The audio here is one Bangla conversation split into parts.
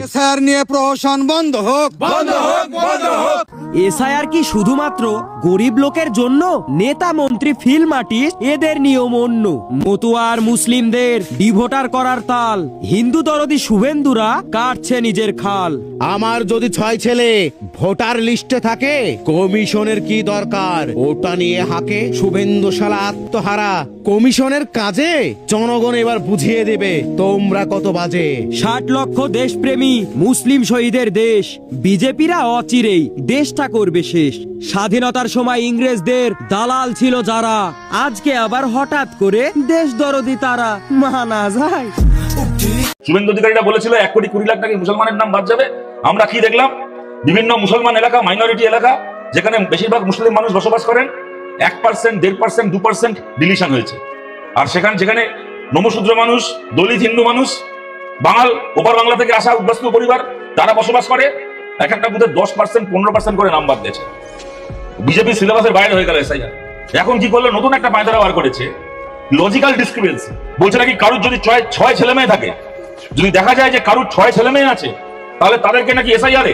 এসআইআর নিয়ে প্রহসন বন্ধ হোক, বন্ধ হোক, বন্ধ হোক। এসআইআর কি শুধুমাত্র গরিব লোকের জন্য? নেতা মন্ত্রী ফিল্ম আর্টিস্ট এদের নিয়ম অন্য। মতুয়ার মুসলিমদের ডিভোটার করার তাল, হিন্দু দরদি শুভেন্দুরা কাটছে নিজের খাল। আমার যদি 6 ছেলে ভোটার লিস্টে থাকে, কমিশনের কি দরকার? ওটা নিয়ে হাকে শুভেন্দু শালা আত্মহারা। কমিশনের কাজে জনগণ এবার বুঝিয়ে দেবে তোমরা কত বাজে। 60 লক্ষ দেশপ্রেমী মুসলিম শহীদের দেশ, বিজেপিরা অচিরেই দেশটা করবে শেষ। স্বাধীনতার সময় ইংরেজদের দালাল ছিল যারা, আজকে আবার হঠাৎ করে দেশ দরদি তারা। মানা যায়? শুভেন্দু অধিকারীরা বলেছিল 1,20,00,000 নাকি মুসলমানের নাম বাদ যাবে। আমরা কি দেখলাম? বিভিন্ন মুসলমান এলাকা, মাইনরিটি এলাকা, যেখানে বেশিরভাগ মুসলিম মানুষ বসবাস করেন, 1%, 1.5%, 2% ডিলিশন হয়েছে। আর যেখানে নমশূদ্র মানুষ, দলিত হিন্দু মানুষ, বাঙাল, ওপার বাংলা থেকে আসা উদ্বাস্তু পরিবার, তারা বসবাস করে, এক একটা বুথে 10%, 15% করে নাম বাদ দিয়েছে। বিজেপি সিলেবাসের বাইরে হয়ে গেল এসআইআর। এখন কি করলো? নতুন একটা পায়তারা বার করেছে, লজিক্যাল ডিসক্রিপেন্সি। বলছে নাকি কারুর যদি 6 ছেলে মেয়ে থাকে, যদি দেখা যায় যে কারুর 6 ছেলে মেয়ে আছে, তাহলে তাদেরকে নাকি এসআইআর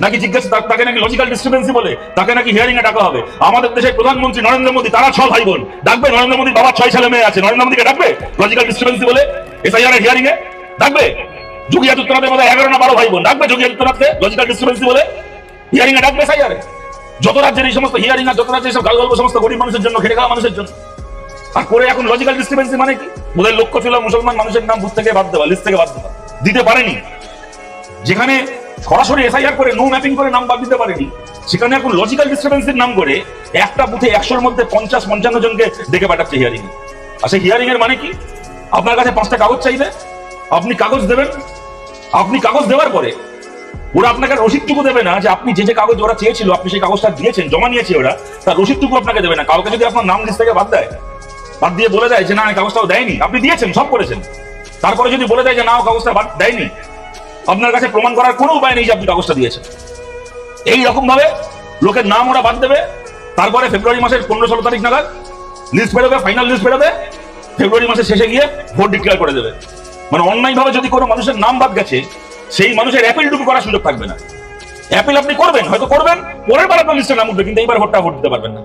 নাকি জিজ্ঞাসা, তাকে নাকি লজিক্যাল ডিসক্রিপেন্সি বলে তাকে নাকি হিয়ারিং এ ডাকা হবে। আমাদের দেশের প্রধানমন্ত্রী নরেন্দ্র মোদী, তারা 6 ভাই বোন, ডাকবে নরেন্দ্র মোদীর বাবার 6 ছেলে মেয়ে আছে, নরেন্দ্র মোদীকে ডাকবে লজিক্যাল ডিসক্রিপেন্সি বলে এসআইআর এর হিয়ারিং এ ডাকবে? যোগী আদিত্যনাথের মধ্যে 11 না 12 ভাই বোন, ডাকবে যোগী আদিত্যনাথকে লজিক্যাল ডিসক্রিপেন্সি বলে হিয়ারিং এ ডাকবে এসআইআর? যত রাজ্যের এই সমস্ত হিয়ারিং আর যত রাজ্যের সব গালগল্প সমস্ত গরিব মানুষের জন্য, খেটে খাওয়া মানুষের জন্য। আর করে এখন লজিক্যাল ডিসক্রিপেন্সি মানে কি? ওদের লক্ষ্য ছিল মুসলমান মানুষের নাম বুথ থেকে বাদ দেওয়া, লিস্ট থেকে বাদ দেওয়া, দিতে পারেনি। যেখানে সরাসরি এসআইআর করে নো ম্যাপিং করে নাম বাদ দিতে পারেনি, সেখানে এখন লজিক্যাল ডিসক্রিপেন্সির নাম করে একটা বুথে 100-র মধ্যে 50-55 জনকে ডেকে পাঠাচ্ছে হিয়ারিং এ। আর সেই হিয়ারিং এর মানে কি? আপনার কাছে 5টা কাগজ চাইবে, আপনি কাগজ দেবেন। আপনি কাগজ দেওয়ার পরে ওরা আপনাকে রসিদটুকু দেবে না যে আপনি যে কাগজ ওরা চেয়েছিল আপনি সেই কাগজটা দিয়েছেন, জমা নিয়েছে ওরা, তার রসিদটুকু আপনাকে দেবে না। কাউকে যদি আপনার নাম লিস্ট থেকে বাদ দেয়, বাদ দিয়ে বলে দেয় যে না, এই কাগজটাও দেয়নি, আপনি দিয়েছেন, সব করেছেন, তারপরে যদি বলে দেয় যে না, ও কাগজটা বাদ দেয়নি, আপনার কাছে প্রমাণ করার কোনো উপায় নেই যে আপনি কাগজটা দিয়েছেন। এই রকম ভাবে লোকের নাম ওরা বাদ দেবে। তারপরে ফেব্রুয়ারি মাসের 15-16 তারিখ নাগাদ লিস্ট বেরোবে, ফাইনাল লিস্ট বেরোবে, ফেব্রুয়ারি মাসের শেষে গিয়ে ভোট ডিক্লেয়ার করে দেবে। মানে অন্যায় ভাবে যদি কোনো মানুষের নাম বাদ গেছে, সেই মানুষের অ্যাপিলটুকু করার সুযোগ থাকবে না। অ্যাপিল আপনি করবেন, হয়তো করবেন, পরের বার আপনার লিস্টে নাম উঠবে, কিন্তু এইবার ভোট দিতে পারবেন না।